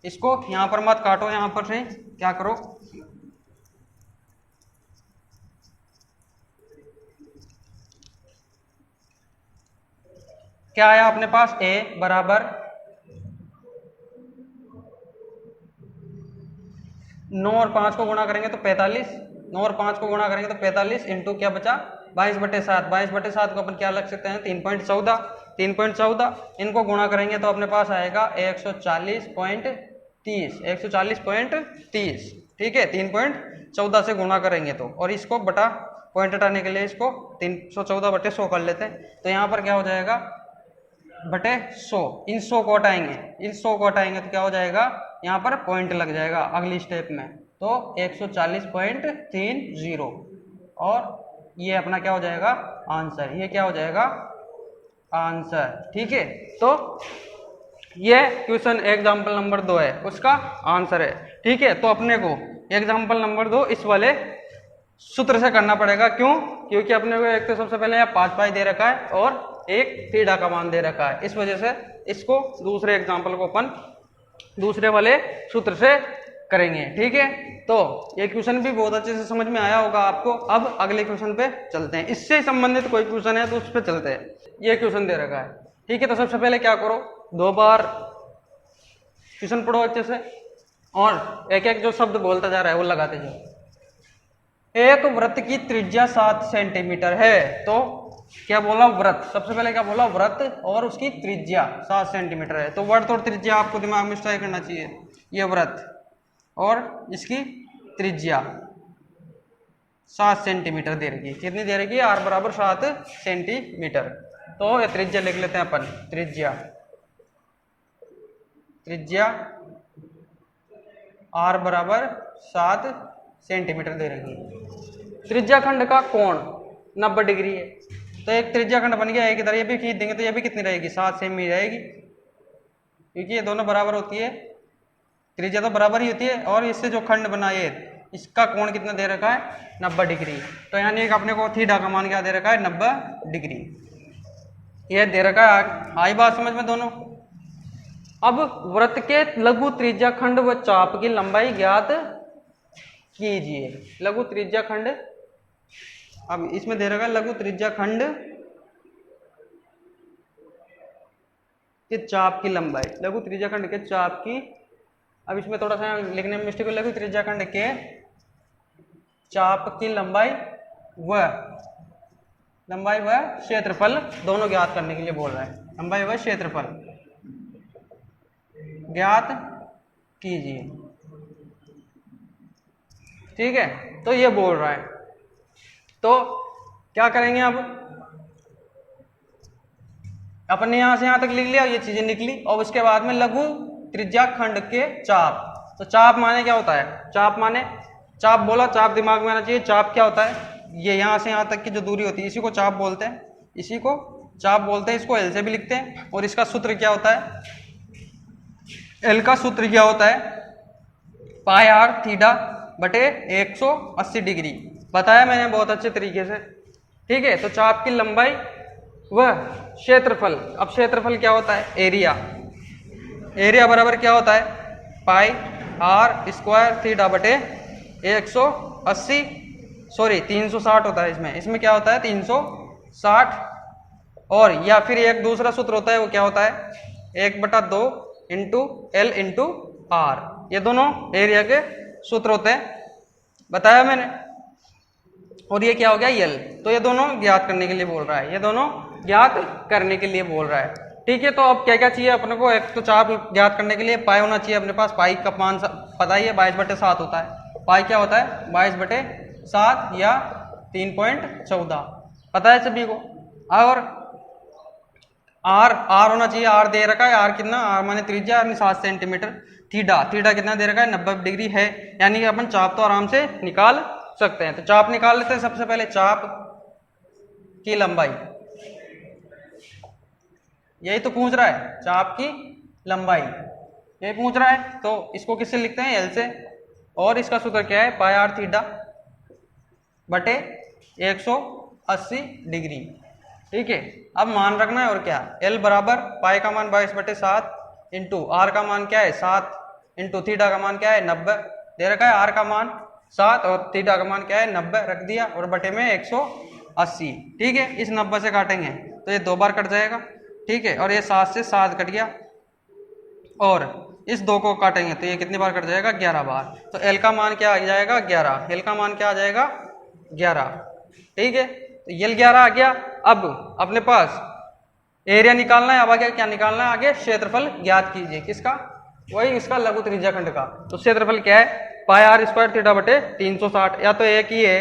इसको यहाँ पर मत काटो, यहाँ पर से क्या करो, क्या आया अपने पास, a बराबर 9 और 5 को गुणा करेंगे तो 45, 9 और 5 को गुणा करेंगे तो 45 इंटू क्या बचा 22/7, 22/7 को अपन क्या लग सकते हैं 3.14, 3.14 इनको गुणा करेंगे तो अपने पास आएगा 140.30, 140.30। ठीक है, 3.14 से गुणा करेंगे तो, और इसको बटा पॉइंट हटाने के लिए इसको 314/100 कर लेते हैं, तो यहाँ पर क्या हो जाएगा बटे 100, इन 100 को हटाएंगे, इन 100 को हटाएंगे तो क्या हो जाएगा यहाँ पर पॉइंट लग जाएगा अगली स्टेप में, तो 140.30, और ये अपना क्या हो जाएगा आंसर, ये क्या हो जाएगा आंसर। ठीक है, तो ये क्वेश्चन एग्जाम्पल नंबर 2 है, उसका आंसर है। ठीक है, तो अपने को एग्जाम्पल नंबर 2 इस वाले सूत्र से करना पड़ेगा, क्यों, क्योंकि अपने को एक तो सबसे पहले यहाँ 5 पाई दे रखा है और एक थीटा का मान दे रखा है, इस वजह से इसको दूसरे एग्जाम्पल को अपन दूसरे वाले सूत्र से करेंगे। ठीक है, तो ये क्वेश्चन भी बहुत अच्छे से समझ में आया होगा आपको। अब अगले क्वेश्चन पे चलते हैं, इससे संबंधित कोई क्वेश्चन है तो उस पर चलते हैं। ये क्वेश्चन दे रखा है, ठीक है, तो सबसे पहले क्या करो 2 बार क्वेश्चन पढ़ो अच्छे से, और एक एक जो शब्द बोलता जा रहा है वो लगाते जाओ। एक वृत्त की त्रिज्या 7 सेंटीमीटर है, तो क्या बोला व्रत, सबसे पहले क्या बोला व्रत, और उसकी त्रिज्या 7 सेंटीमीटर है, तो व्रत और त्रिज्या आपको दिमाग में स्ट्राइक करना चाहिए। ये व्रत और इसकी त्रिज्या 7 सेंटीमीटर दे रखी है, कितनी दे रखी है r बराबर 7 सेंटीमीटर, तो ये त्रिज्या लिख लेते हैं अपन, त्रिज्या, त्रिज्या r बराबर 7 सेंटीमीटर दे रखी है। त्रिज्या खंड का कोण 90 डिग्री है, तो एक त्रिज्या खंड बन गया, एक इधर ये भी खींच देंगे तो ये भी कितनी रहेगी 7 सेमी ही रहेगी, क्योंकि ये दोनों बराबर होती है, त्रिज्या तो बराबर ही होती है, और इससे जो खंड बना ये इसका कोण कितना दे रखा है 90 डिग्री, तो यानी कि अपने को थीटा का मान क्या दे रखा है 90 डिग्री, ये दे रखा है। आई बात समझ में दोनों। अब वृत्त के लघु त्रिज्या खंड व चाप की लंबाई ज्ञात कीजिए। लघु त्रिज्या खंड, अब इसमें दे रखा है लघु त्रिज्या खंड के चाप की लंबाई, लघु त्रिज्या खंड के चाप की, अब इसमें थोड़ा सा लिखने में मिस्टेक है, लघु त्रिज्या खंड के चाप की लंबाई व लंबाई व क्षेत्रफल दोनों ज्ञात करने के लिए बोल रहा है। लंबाई व क्षेत्रफल ज्ञात कीजिए। ठीक है, तो ये बोल रहा है। तो क्या करेंगे, अब अपने यहां से यहां तक लिख लिया, ये चीजें निकली। और उसके बाद में लघु त्रिज्या खंड के चाप। तो चाप माने क्या होता है, चाप माने, चाप बोला, चाप दिमाग में आना चाहिए। चाप क्या होता है, ये यहां से यहां तक की जो दूरी होती है इसी को चाप बोलते हैं, इसी को चाप बोलते हैं। इसको एल से भी लिखते हैं। और इसका सूत्र क्या होता है, एल का सूत्र क्या होता है, पाई आर थीटा बटे 180 डिग्री। बताया मैंने बहुत अच्छे तरीके से। ठीक है, तो चाप की लंबाई वह क्षेत्रफल, अब क्षेत्रफल क्या होता है, एरिया। एरिया बराबर क्या होता है, पाई आर स्क्वायर थीटा बटे 180, सॉरी 360 होता है इसमें। इसमें क्या होता है 360। और या फिर एक दूसरा सूत्र होता है, वो क्या होता है 1/2 इंटू एल इंटू आर। ये दोनों एरिया के सूत्र होते हैं, बताया मैंने। और ये क्या हो गया यल। तो ये दोनों ज्ञात करने के लिए बोल रहा है, ये दोनों ज्ञात करने के लिए बोल रहा है। ठीक है, तो अब क्या क्या चाहिए अपने को, एक तो चाप ज्ञात करने के लिए पाई होना चाहिए अपने पास। पाई का मान पता ही है 22/7 होता है। पाई क्या होता है 22/7 या 3.14, पता है सभी को। और आर, आर होना चाहिए, आर दे रखा है। आर कितना, आर माने त्रिज्या यानी 7 सेंटीमीटर। थीटा, थीटा कितना दे रखा है 90 डिग्री है, यानी कि अपन चाप तो आराम से निकाल सकते हैं। तो चाप निकाल लेते हैं। सबसे पहले चाप की लंबाई, यही तो पूछ रहा है, चाप की लंबाई यही पूछ रहा है। तो इसको किससे लिखते हैं, एल से। और इसका सूत्र क्या है, पाई आर थीटा बटे 180 डिग्री। ठीक है, अब मान रखना है और क्या, एल बराबर पाई का मान 22/7 इंटू आर का मान क्या है 7 इंटू थीटा का मान क्या है 90 दे रखा है। आर का मान 7 और थीटा का मान क्या है 90 रख दिया, और बटे में 180। ठीक है, इस 90 से काटेंगे तो ये 2 बार कट जाएगा। ठीक है, और ये 7 से 7 कट गया, और इस 2 को काटेंगे तो ये कितनी बार कट जाएगा 11 बार। तो एल का मान क्या आ जाएगा 11, एल का मान क्या आ जाएगा 11। ठीक है, तो एल 11 आ गया। अब अपने पास एरिया निकालना है। अब आगे क्या निकालना है, आगे क्षेत्रफल ज्ञात कीजिए। किसका, वही इसका लघु त्रिज्या खंड का। तो क्षेत्रफल क्या है, पाई आर स्क्वायर थीटा बटे 360। या तो एक ही है,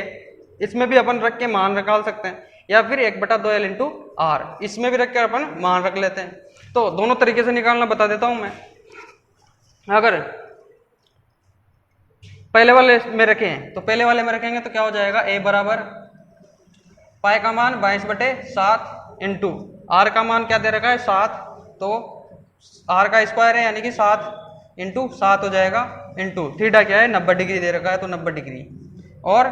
इसमें भी अपन रख के मान निकाल सकते हैं, या फिर 1/2 एल इंटू आर, इसमें भी रख के अपन मान रख लेते हैं। तो दोनों तरीके से निकालना बता देता हूं मैं। अगर पहले वाले में रखें तो पहले वाले में रखेंगे तो क्या हो जाएगा, ए बराबर पाई का मान 22/7 इंटू आर का मान क्या दे रखा है 7, तो आर का स्क्वायर है यानी कि 7 इंटू 7 हो जाएगा, इंटू थीटा क्या है 90 डिग्री दे रखा है तो 90 डिग्री, और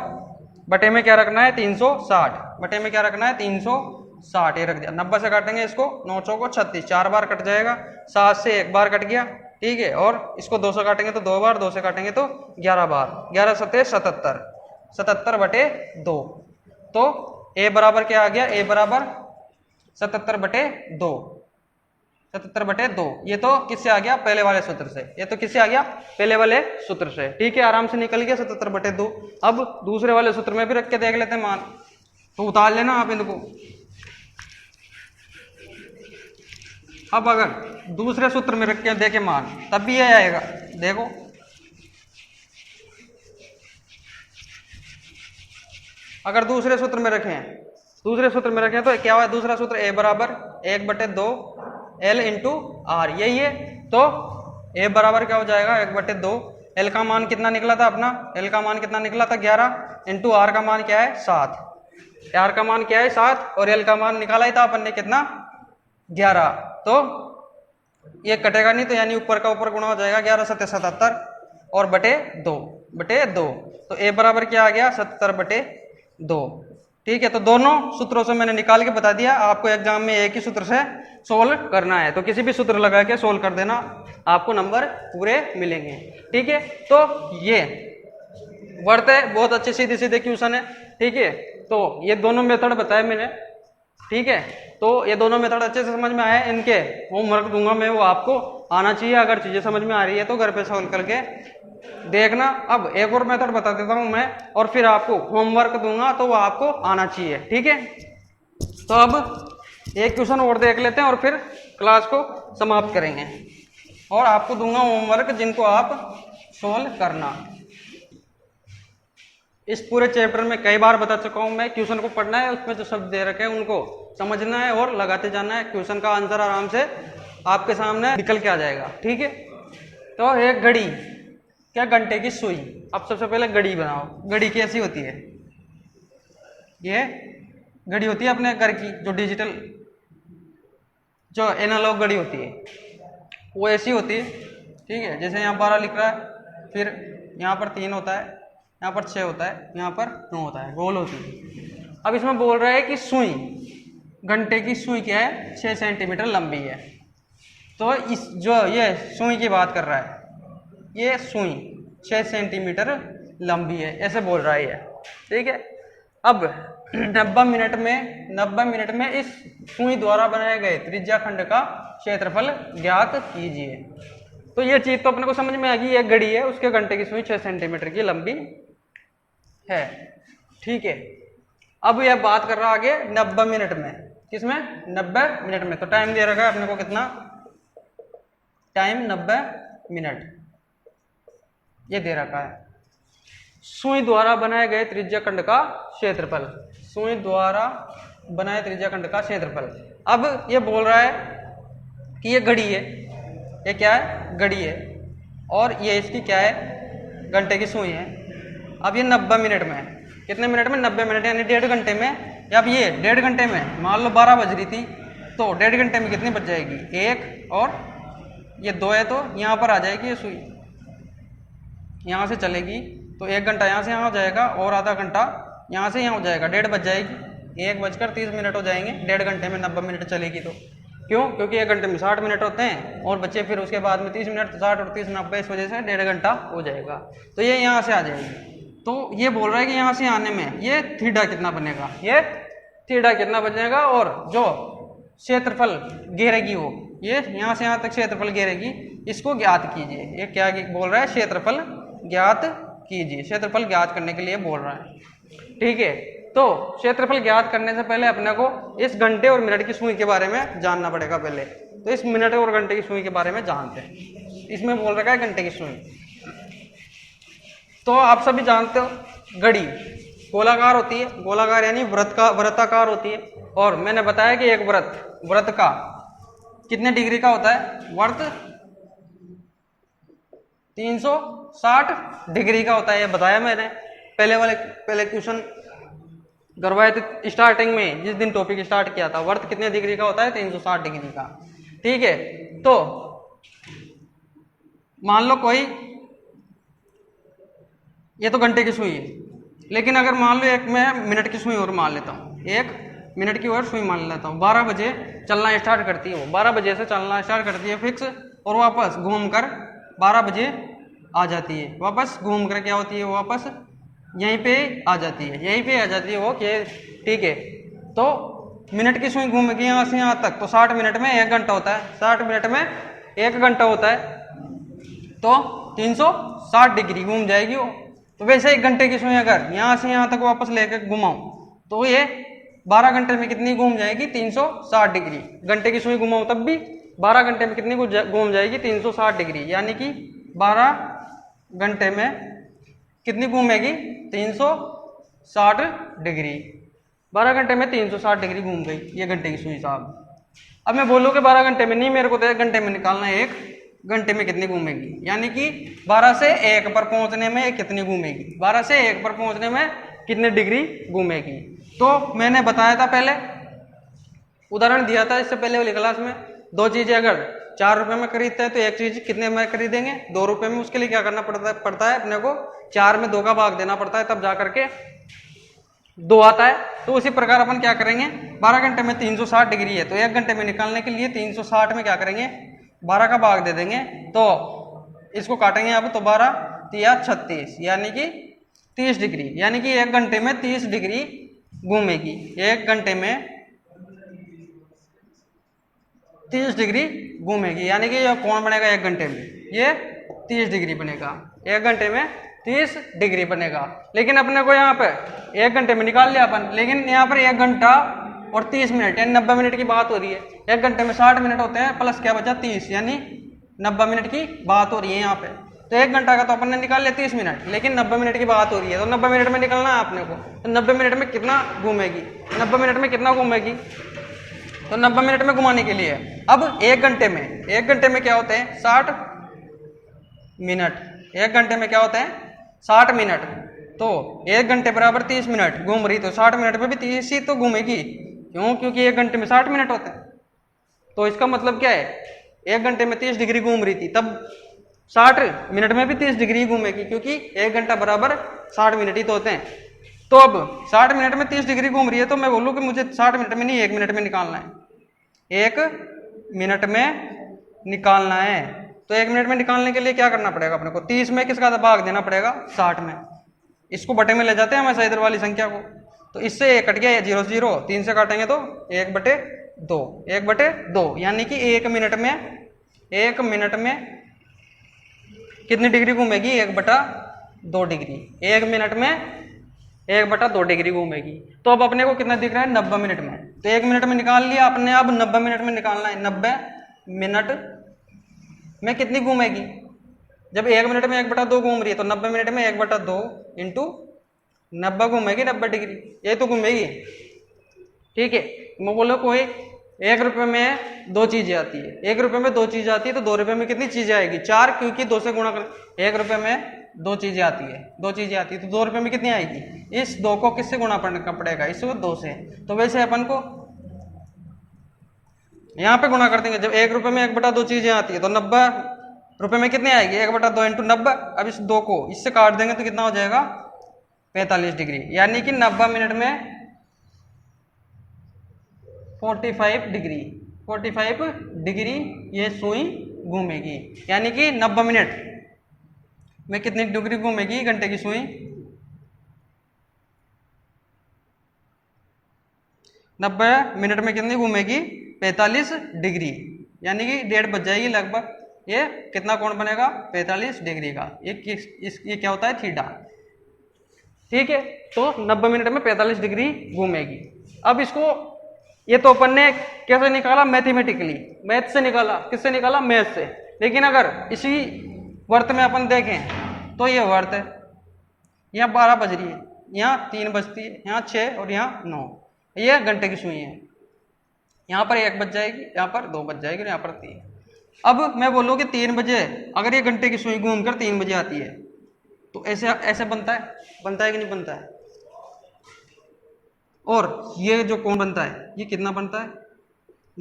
बटे में क्या रखना है 360, बटे में क्या रखना है 360, ये रख दिया। 90 से काटेंगे इसको, 9 चौको 36, 4 बार कट जाएगा, 7 से 1 बार कट गया। ठीक है, और इसको 2 से काटेंगे तो 2 बार, 2 से काटेंगे तो 11 बार, 11 सत्ते 77, 77/2। तो ए बराबर क्या आ गया, ए बराबर 77/2, 77/2। ये तो किससे आ गया, पहले वाले सूत्र से। ये तो किससे आ गया, पहले वाले सूत्र से। ठीक है, आराम से निकल गया 77/2। अब दूसरे वाले सूत्र में भी रख के देख लेते हैं मान, तो उतार लेना आप इनको। अब अगर दूसरे सूत्र में रख के देखे मान, तब भी ये आएगा। देखो अगर दूसरे सूत्र में रखें, दूसरे सूत्र में रखें तो क्या हुआ, दूसरा सूत्र ए बराबर 1/2 एल इंटू आर, यही है। तो ए बराबर क्या हो जाएगा 1/2, एल का मान कितना निकला था अपना, एल का मान कितना निकला था 11, इंटू आर का मान क्या है 7, आर का मान क्या है 7, और एल का मान निकाला ही था अपन ने कितना 11। तो ये कटेगा नहीं, तो यानी ऊपर का ऊपर गुणा हो जाएगा, 11 7 77 और बटे 2। तो ए बराबर क्या आ गया 70/2। ठीक है, तो दोनों सूत्रों से मैंने निकाल के बता दिया। आपको एग्जाम में एक ही सूत्र से सोल्व करना है, तो किसी भी सूत्र लगा के सोल्व कर देना, आपको नंबर पूरे मिलेंगे। ठीक है, तो ये बढ़ते बहुत अच्छे सीधे सीधे क्वेश्चन है। ठीक है, तो ये दोनों मेथड बताए मैंने। ठीक है, तो ये दोनों मेथड अच्छे से समझ में आए, इनके होमवर्क दूंगा मैं, वो आपको आना चाहिए। अगर चीजें समझ में आ रही है तो घर पे सोल्व करके देखना। अब एक और मेथड बता देता हूं मैं, और फिर आपको होमवर्क दूंगा तो वो आपको आना चाहिए। ठीक है। तो अब एक क्वेश्चन और देख लेते हैं और फिर क्लास को समाप्त करेंगे और आपको दूंगा होमवर्क जिनको आप सोल्व करना। इस पूरे चैप्टर में कई बार बता चुका हूं मैं, क्वेश्चन को पढ़ना है, उसमें जो शब्द दे रखे हैं उनको समझना है और लगाते जाना है। क्वेश्चन का आंसर आराम से आपके सामने निकल के आ जाएगा, ठीक है। तो एक घड़ी, क्या घंटे की सुई। अब सबसे पहले घड़ी बनाओ। घड़ी कैसी होती है? ये घड़ी होती है अपने घर की, जो डिजिटल जो एनालॉग घड़ी होती है वो ऐसी होती है, ठीक है। जैसे यहाँ 12 लिख रहा है, फिर यहाँ पर 3 होता है, यहाँ पर 6 होता है, यहाँ पर 9 होता है, गोल होती है। अब इसमें बोल रहा है कि सुई, घंटे की सुई क्या है? 6 सेंटीमीटर लंबी है। तो इस जो ये सुई की बात कर रहा है, ये सुई 6 सेंटीमीटर लंबी है, ऐसे बोल रहा है ये, ठीक है। अब 90 मिनट में इस सुई द्वारा बनाए गए त्रिज्या खंड का क्षेत्रफल ज्ञात कीजिए। तो ये चीज तो अपने को समझ में आ गई, एक घड़ी है, उसके घंटे की सुई 6 सेंटीमीटर की लंबी है, ठीक है। अब यह बात कर रहा आगे 90 मिनट में, किसमें? 90 मिनट में। तो टाइम दे रखा है अपने को कितना? टाइम 90 मिनट ये दे रखा है। सुई द्वारा बनाए गए त्रिज्या खंड का क्षेत्रफल, सुई द्वारा बनाए त्रिज्या खंड का क्षेत्रफल। अब ये बोल रहा है कि ये घड़ी है, ये क्या है? घड़ी है, और ये इसकी क्या है? घंटे की सुई है। अब ये 90 मिनट में, कितने मिनट में? 90 मिनट, यानी 1.5 घंटे में। अब ये 1.5 घंटे में मान लो 12 बज रही थी, तो 1.5 घंटे में कितनी बज जाएगी? 1 और ये 2 है, तो यहाँ पर आ जाएगी ये सुई, यहाँ से चलेगी तो 1 घंटा यहाँ से यहाँ हो जाएगा और आधा घंटा यहाँ से यहाँ हो जाएगा, 1.5 बज जाएगी, 1:30 हो जाएंगे। 1.5 घंटे में 90 मिनट चलेगी तो क्यों? क्योंकि 1 घंटे में 60 मिनट होते हैं और बच्चे फिर उसके बाद में 30 मिनट, 60 और 30 90, इस वजह से 1.5 घंटा हो जाएगा। तो ये यहाँ से आ जाएगी। तो ये बोल रहा है कि यहाँ से आने में ये थीटा कितना बनेगा? ये थीटा कितना बनेगा? और जो क्षेत्रफल घेरेगी वो, ये यहाँ से यहाँ तक क्षेत्रफल घेरेगी, इसको ज्ञात कीजिए। ये क्या बोल रहा है? क्षेत्रफल ज्ञात कीजिए। क्षेत्रफल ज्ञात करने के लिए बोल रहा है, ठीक है। तो क्षेत्रफल ज्ञात करने से पहले अपने को इस घंटे और मिनट की सुई के बारे में जानना पड़ेगा पहले। तो इस मिनट और घंटे की सुई के बारे में जानते हैं। इसमें बोल रखा है घंटे की सुई। तो आप सभी जानते हो घड़ी गोलाकार होती है, गोलाकार यानी वृत्ताकार होती है। और मैंने बताया कि एक वृत्त का कितने डिग्री का होता है? वर्त 360 डिग्री का होता है, ये बताया मैंने पहले क्वेश्चन करवाए थे स्टार्टिंग में, जिस दिन टॉपिक स्टार्ट किया था। वर्त कितने डिग्री का होता है? 360 डिग्री का, ठीक है। तो मान लो कोई, ये तो घंटे की सुई है, लेकिन अगर मान लो एक मैं मिनट की सुई और मान लेता हूँ, 1 मिनट की और सुई मान लेता हूँ। 12 बजे चलना स्टार्ट करती है वो, 12 बजे से चलना स्टार्ट करती है फिक्स, और वापस घूमकर 12 बजे आ जाती है। वापस घूम कर क्या होती है? वापस यहीं पे आ जाती है, यहीं पे आ जाती है वो, ठीक है। तो मिनट की सुई घूमेगी यहाँ से यहाँ तक, तो 60 मिनट में 1 घंटा होता है, 60 मिनट में 1 घंटा होता है, तो 360 डिग्री घूम जाएगी वो। तो वैसे 1 घंटे की सुई अगर यहाँ से यहाँ तक वापस लेकर घुमाऊं तो ये 12 घंटे में कितनी घूम जाएगी? 360 डिग्री। घंटे की सुई घुमाऊं तब भी 12 घंटे में कितनी घूम जाएगी? 360 डिग्री, यानी कि 12 घंटे में कितनी घूमेगी? 360 डिग्री। 12 घंटे में 360 डिग्री घूम गई ये घंटे की सुई साहब। अब मैं बोलूँ कि 12 घंटे में नहीं, मेरे को तो 1 घंटे में निकालना है, 1 घंटे में कितनी घूमेगी, यानी कि 12 से 1 पर पहुंचने में कितनी घूमेगी, 12 से 1 पर पहुंचने में कितने डिग्री घूमेगी। तो मैंने बताया था, पहले उदाहरण दिया था इससे पहले वाली क्लास में, 2 चीजें अगर 4 रुपए में खरीदते हैं तो एक चीज कितने में खरीदेंगे? 2 रुपए में। उसके लिए क्या करना पड़ता है अपने को? 4 में 2 का भाग देना पड़ता है, तब जा करके 2 आता है। तो उसी प्रकार अपन क्या करेंगे? 12 घंटे में 360 डिग्री है, तो 1 घंटे में निकालने के लिए 360 में क्या करेंगे? 12 का भाग दे देंगे, तो इसको काटेंगे अब, तो 12 तिया 36, यानी कि 30 डिग्री, यानी कि 1 घंटे में 30 डिग्री घूमेगी। 1 घंटे में 30 डिग्री घूमेगी, यानी कि ये कौन बनेगा? 1 घंटे में ये 30 डिग्री बनेगा, 1 घंटे में 30 डिग्री बनेगा। लेकिन अपने को यहाँ पे 1 घंटे में निकाल लिया अपन, लेकिन यहाँ पर 1 घंटा और 30 मिनट यानी 90 मिनट की बात हो रही है। 1 घंटे में 60 मिनट होते हैं प्लस क्या बचा 30 यानी 90 मिनट की बात हो रही है यहाँ पे। तो 1 घंटा का तो अपन ने निकाल लिया 30 मिनट, लेकिन 90 मिनट की बात हो रही है तो 90 मिनट में निकलना है अपने को। तो 90 मिनट में कितना घूमेगी, 90 मिनट में कितना घूमेगी, तो 90 मिनट में घुमाने के लिए अब 1 घंटे में क्या होते हैं 60 मिनट। 1 घंटे में क्या होते हैं 60 मिनट, तो 1 घंटे बराबर 30 मिनट घूम रही, तो 60 मिनट में भी 30 ही तो घूमेगी। क्यों? क्योंकि 1 घंटे में 60 मिनट होते हैं। तो इसका मतलब क्या है 1 घंटे में 30 डिग्री घूम रही थी, तब 60 मिनट में भी 30 डिग्री घूमेगी, क्योंकि 1 घंटा बराबर 60 मिनट ही तो होते हैं। तो अब 60 मिनट में 30 डिग्री घूम रही है, तो मैं बोलूँ कि मुझे 60 मिनट में नहीं 1 मिनट में निकालना है, 1 मिनट में निकालना है। तो 1 मिनट में निकालने के लिए क्या करना पड़ेगा अपने को, 30 में किसका भाग देना पड़ेगा 60 में। इसको बटे में ले जाते हैं हमेशा इधर वाली संख्या को, तो इससे 1 कट गया 0 0, 3 से काटेंगे तो 1/2, 1/2 यानी कि 1 मिनट में कितनी डिग्री घूमेगी 1/2 डिग्री। 1 मिनट में 1/2 डिग्री घूमेगी। तो अब अपने को कितना दिख रहा है 90 मिनट में, तो 1 मिनट में निकाल लिया अपने, अब 90 मिनट में निकालना है 90 मिनट में कितनी घूमेगी। जब 1 मिनट में 1/2 घूम रही है तो 90 मिनट में 1/2 इंटू 90 घूमेगी 90 डिग्री, ये तो घूमेगी। ठीक है, मैं बोलो कोई 1 रुपये में 2 चीजें आती है, 1 रुपये में 2 चीजें आती है, तो 2 रुपये में कितनी चीजें आएगी 4, क्योंकि 2 से गुणा कर 1 रुपये में 2 चीजें आती है, 2 चीजें आती है, तो 2 रुपये में कितनी आएगी, इस 2 को किससे गुणा करना पड़ेगा, इस 2 से। तो वैसे अपन को यहाँ पे गुणा कर देंगे, जब 1 रुपये में 1/2 चीजें आती है तो 90 रुपये में कितनी आएगी 1/2 इंटू 90। अब इस 2 को इससे काट देंगे तो कितना हो जाएगा 45 डिग्री, यानी कि 90 मिनट में 45 डिग्री ये सुई घूमेगी, यानी कि 90 मिनट में कितनी डिग्री घूमेगी घंटे की सुई, 90 मिनट में कितनी घूमेगी 45 डिग्री, यानी कि 1:30 बज जाएगी लगभग। ये कितना कोण बनेगा 45 डिग्री का, ये क्या होता है थीटा। ठीक है, तो 90 मिनट में 45 डिग्री घूमेगी। अब इसको ये तो अपन ने कैसे निकाला मैथमेटिकली, मैथ से निकाला, किससे निकाला मैथ से। लेकिन अगर इसी वर्त में अपन देखें तो ये वर्त है, यहाँ 12 बज रही है, यहाँ 3 बजती है, यहाँ 6 और यहाँ 9, ये घंटे की सुई है। यहाँ पर 1 बज जाएगी, यहाँ पर 2 बज जाएगी और यहाँ पर 3। अब मैं बोलूँ कि 3 बजे अगर ये घंटे की सुई घूमकर 3 बजे आती है तो ऐसे बनता है कि नहीं बनता है। और ये जो कोण बनता है ये कितना बनता है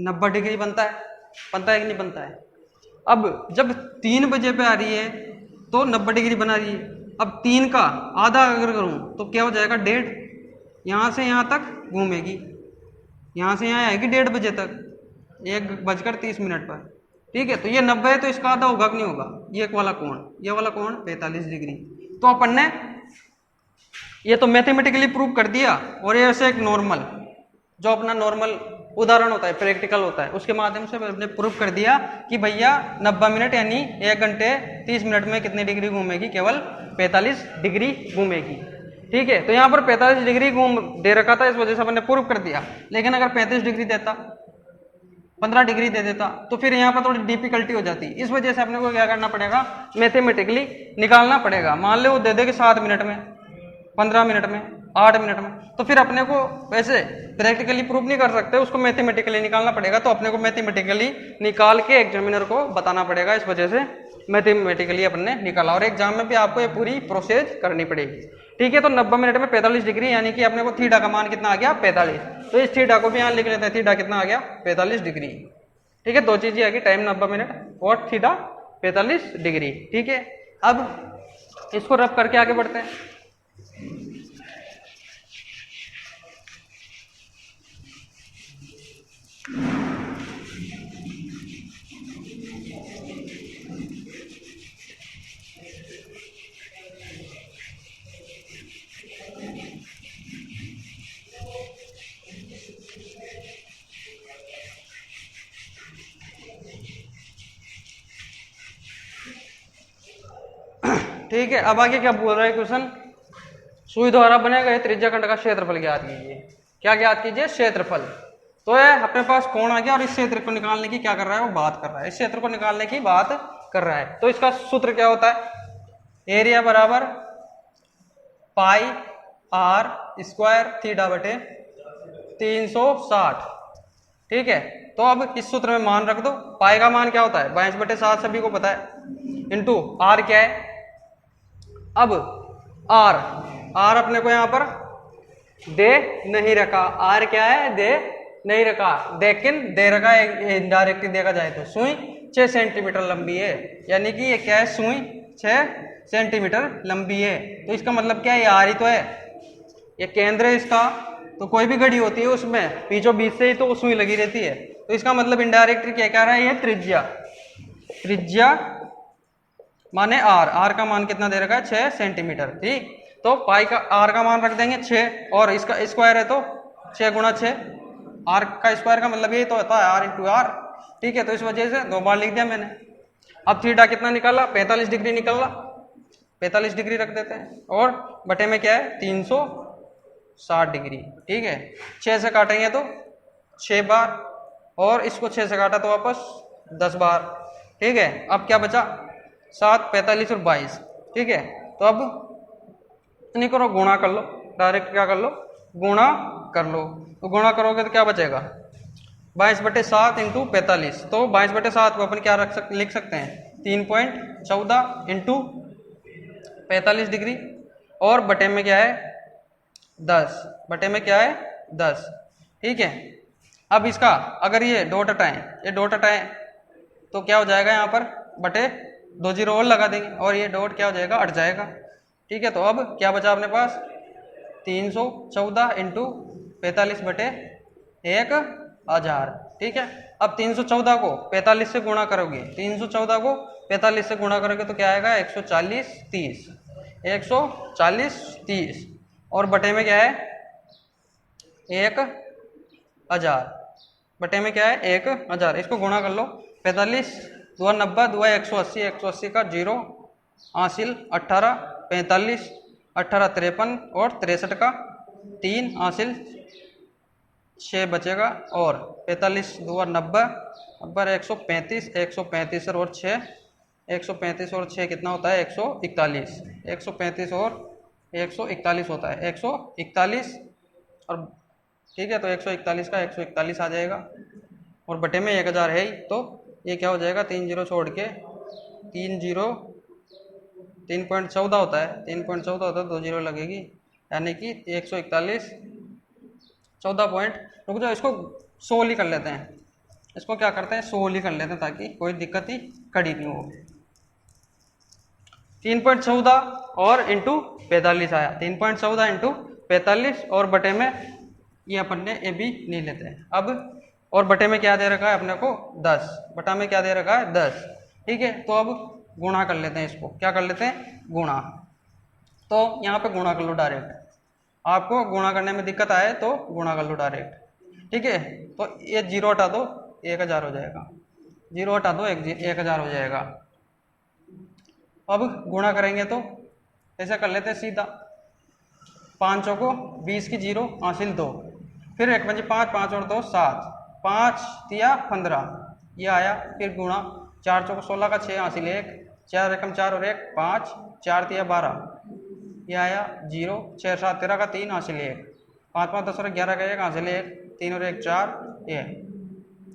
90 डिग्री बनता है कि नहीं बनता है। अब जब 3 बजे पे आ रही है तो 90 डिग्री बना रही है। अब 3 का आधा अगर करूँ तो क्या हो जाएगा 1.5, यहाँ से यहाँ तक घूमेगी, यहाँ से यहाँ आएगी 1:30 बजे तक, 1:30 पर। ठीक है, तो ये 90 है तो इसका आधा होगा कि नहीं होगा, ये वाला कोण 45 डिग्री। तो अपन ने ये तो मैथमेटिकली प्रूव कर दिया, और ये ऐसे एक नॉर्मल जो अपना नॉर्मल उदाहरण होता है प्रैक्टिकल होता है उसके माध्यम से हमने प्रूव कर दिया कि भैया 90 मिनट यानी 1 घंटे 30 मिनट में कितनी डिग्री घूमेगी, केवल 45 डिग्री घूमेगी। ठीक है, तो यहाँ पर 45 डिग्री घूम दे रखा था, इस वजह से हमने प्रूव कर दिया। लेकिन अगर 35 डिग्री देता, 15 डिग्री दे देता तो फिर यहाँ पर थोड़ी डिफिकल्टी हो जाती। इस वजह से अपने को क्या करना पड़ेगा मैथमेटिकली निकालना पड़ेगा। मान लो वो दे दे कि 7 मिनट में, 15 मिनट में, 8 मिनट में, तो फिर अपने को वैसे प्रैक्टिकली प्रूव नहीं कर सकते, उसको मैथमेटिकली निकालना पड़ेगा। तो अपने को मैथमेटिकली निकाल के एग्जामिनर को बताना पड़ेगा, इस वजह से मैथमेटिकली अपन ने निकाला। और एग्जाम में भी आपको ये पूरी प्रोसेस करनी पड़ेगी। ठीक है, तो 90 मिनट में 45 डिग्री यानी कि अपने को थीटा का मान कितना आ गया 45। तो इस थीटा को भी यहाँ लिख लेते हैं, थीटा कितना आ गया 45 डिग्री। ठीक है, 2 चीजें आ गई, टाइम 90 मिनट और थीटा 45 डिग्री। ठीक है, अब इसको रब करके आगे बढ़ते हैं। ठीक है, अब आगे क्या बोल रहा है क्वेश्चन, सुई द्वारा बने गए त्रिज्याखंड का क्षेत्रफल ज्ञात कीजिए। क्या ज्ञात कीजिए, क्षेत्रफल। तो ये अपने पास कोण आ गया और इस क्षेत्र को निकालने की क्या कर रहा है, वो बात कर रहा है, इस क्षेत्र को निकालने की बात कर रहा है। तो इसका सूत्र क्या होता है, एरिया बराबर पाई आर स्क्वायर थीटा बटे 360। ठीक है, तो अब इस सूत्र में मान रख दो। पाई का मान क्या होता है, 22/7 सभी को पता है, इंटू आर क्या है, अब आर आर अपने को यहां पर दे नहीं रखा, आर क्या है, दे नहीं रखा, लेकिन दे रखा है इनडायरेक्टली देखा जाए तो सुई 6 सेंटीमीटर लंबी है, यानी कि ये क्या है, सुई 6 सेंटीमीटर लंबी है। तो इसका मतलब क्या है, ये आर ही तो है, ये केंद्र है इसका। तो कोई भी घड़ी होती है उसमें बीचों बीच से ही तो सुई लगी रहती है। तो इसका मतलब इनडायरेक्टली क्या कह रहा है, ये त्रिज्या, त्रिज्या माने आर, आर का मान कितना दे रखा है, 6 सेंटीमीटर। ठीक, तो पाई का आर का मान रख देंगे 6 और इसका स्क्वायर है तो 6 गुणा 6, आर का स्क्वायर का मतलब यही तो होता है, आर इंटू आर। ठीक है, तो इस वजह से 2 बार लिख दिया मैंने। अब थीटा कितना निकाला, 45 डिग्री निकला, 45 डिग्री रख देते हैं और बटे में क्या है, 360 डिग्री। ठीक है, 6 से काटेंगे तो 6 बार और इसको 6 से काटा तो वापस 10 बार। ठीक है, अब क्या बचा, 7, 45 और 22। ठीक है, तो अब नहीं करो, गुणा कर लो, डायरेक्ट क्या कर लो, गुणा कर लो। तो गुणा करोगे तो क्या बचेगा, 22/7 इंटू 45। तो 22/7 को अपन क्या लिख सकते हैं, 3.14 इंटू 45 डिग्री और बटे में क्या है 10, बटे में क्या है 10। ठीक है, अब इसका अगर ये डॉट हटाएं, ये डॉट हटाएं तो क्या हो जाएगा, यहाँ पर बटे 2 जीरो और लगा देंगे और ये डॉट क्या हो जाएगा, हट जाएगा। ठीक है, तो अब क्या बचा अपने पास, 314 इंटू 45 बटे 1000। ठीक है, अब 314 को 45 से गुणा करोगे, 314 को 45 से गुणा करोगे तो क्या आएगा, 140 30, 140 30 और बटे में क्या है 1000, बटे में क्या है 1000। इसको गुणा कर लो, 45 2 90 2 180, 180 का 0 हासिल 18, 45 18 53 और 63 का 3 हासिल 6 बचेगा और 45 2 90 नब्बे 135, 135 और 6, 135 और 6 कितना होता है 141, 135 और 141 होता है 141 और ठीक है, तो 141 का 141 आ जाएगा और बटे में 1000 है ही, तो ये क्या हो जाएगा, 3 जीरो छोड़ के 3.14 होता है, 3.14 होता है, 2 जीरो लगेगी, यानी कि 141 14 पॉइंट। रुक जाओ, इसको 16 ही कर लेते हैं, इसको क्या करते हैं 16 ही कर लेते हैं ताकि कोई दिक्कत ही खड़ी नहीं हो। 3.14 और इंटू 45 आया, 3.14 इंटू 45 और बटे में ये अपन ने ए बी नहीं लेते हैं अब, और बटे में क्या दे रखा है अपने को 10, बटा में क्या दे रखा है 10। ठीक है, तो अब गुणा कर लेते हैं, इसको क्या कर लेते हैं गुणा। तो यहाँ पे गुणा कर लो डायरेक्ट, आपको गुणा करने में दिक्कत आए तो गुणा कर लो डायरेक्ट। ठीक है, तो ये 0 हटा दो 1000 हो जाएगा, 0 हटा दो 1000 हो जाएगा। अब गुणा करेंगे तो ऐसा कर लेते हैं सीधा, 5 चौको 20 की 0 हासिल 2, फिर 1 5 5 5 और 2 7, 5 तिया 15 ये आया, फिर गुणा 4 चौको 16 का 6 हासिल 1, 4 एकम 4 और 1 5, 4 तिया 12 ये आया 0, 6 7 13 का 3 हासिल 1, 5 5 10 और 11 का 1 हासिल 1, 3 और 1 4 ये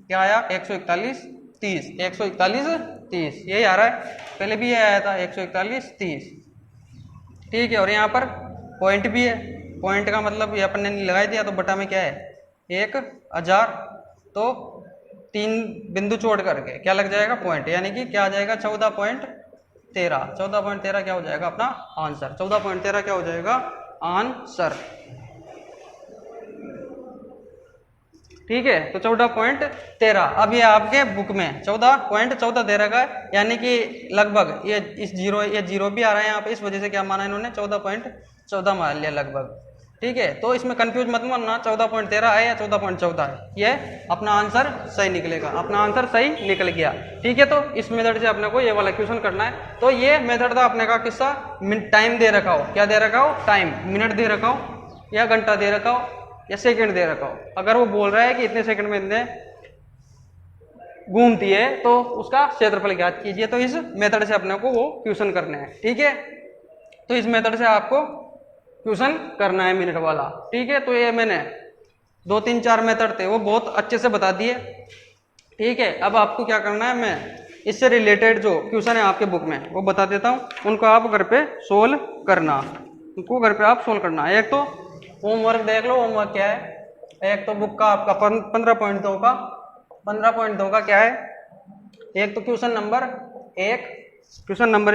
क्या आया 141 30, 141 30 यही आ रहा है, पहले भी ये आया था 141 30। ठीक है, और यहाँ पर पॉइंट भी है, पॉइंट का मतलब ये अपन ने लगा दिया, तो बटा में क्या है 1000, तो 3 बिंदु छोड़ करके क्या लग जाएगा पॉइंट, यानी कि क्या आ जाएगा 14.13, 14.13 क्या हो जाएगा अपना आंसर, 14.13 क्या हो जाएगा आंसर। ठीक है, तो 14.13। अब ये आपके बुक में 14.14 दे रखा है, यानी कि लगभग ये इस ये जीरो भी आ रहा है यहाँ पे, इस वजह से क्या माना इन्होंने 14.14 मान लिया लगभग। ठीक है, तो इसमें कंफ्यूज मत मानना 14.13 है या 14.14 है, ये अपना आंसर सही निकलेगा, अपना आंसर सही निकल गया। ठीक है, तो इस मेथड से अपने को ये वाला क्वेश्चन करना है। तो ये मेथड था अपने का किस्सा, टाइम दे रखा हो, क्या दे रखा हो टाइम, मिनट दे रखा हो या घंटा दे रखा हो, या सेकंड दे रखा हो, अगर वो बोल रहा है कि इतने सेकंड में इतने घूमती है तो उसका क्षेत्रफल ज्ञात कीजिए। तो इस मेथड से अपने को वो क्वेश्चन करने हैं, ठीक है। तो इस मेथड से आपको क्वेश्चन करना है मिनट वाला, ठीक है। तो ये मैंने 2 3 4 मेथड थे वो बहुत अच्छे से बता दिए, ठीक है। अब आपको क्या करना है, मैं इससे रिलेटेड जो क्वेश्चन है आपके बुक में वो बता देता हूँ, उनको आप घर पे सोल्व करना, उनको घर पे आप सोल्व करना। एक तो होमवर्क देख लो, होमवर्क क्या है, एक तो बुक का आपका 15.2 का 15.2 का क्या है, एक तो क्वेश्चन नंबर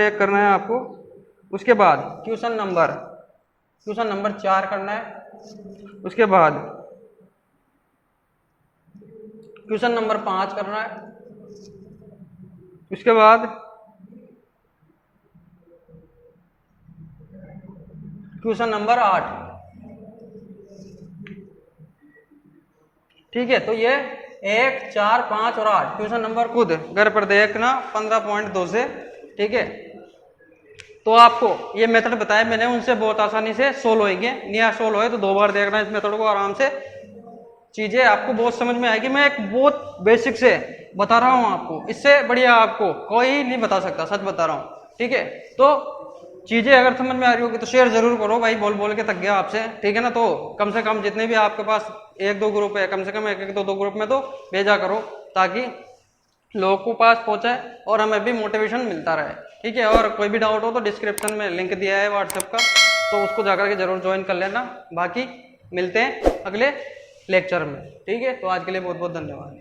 1 करना है आपको, उसके बाद क्वेश्चन नंबर 4 करना है, उसके बाद क्वेश्चन नंबर 5 करना है, उसके बाद क्वेश्चन नंबर 8, ठीक है। तो ये 1 4 5 और 8 क्वेश्चन नंबर खुद घर पर देखना 15.2 से, ठीक है। तो आपको ये मेथड बताया मैंने, उनसे बहुत आसानी से सोल्व होंगे, नहीं सोल्व होए तो 2 बार देखना इस मेथड को, आराम से चीजें आपको बहुत समझ में आएगी। मैं एक बहुत बेसिक से बता रहा हूँ आपको, इससे बढ़िया आपको कोई नहीं बता सकता, सच बता रहा हूँ, ठीक है। तो चीजें अगर समझ में आ रही होगी तो शेयर जरूर करो भाई, बोल बोल के थक गया आपसे, ठीक है ना। तो कम से कम जितने भी आपके पास 1-2 ग्रुप है, कम से कम 1-1 2-2 ग्रुप में तो भेजा करो, ताकि लोगों को पास पहुंचे और हमें भी मोटिवेशन मिलता रहे, ठीक है। और कोई भी डाउट हो तो डिस्क्रिप्शन में लिंक दिया है व्हाट्सएप का, तो उसको जाकर के जरूर ज्वाइन कर लेना। बाकी मिलते हैं अगले लेक्चर में, ठीक है। तो आज के लिए बहुत बहुत धन्यवाद।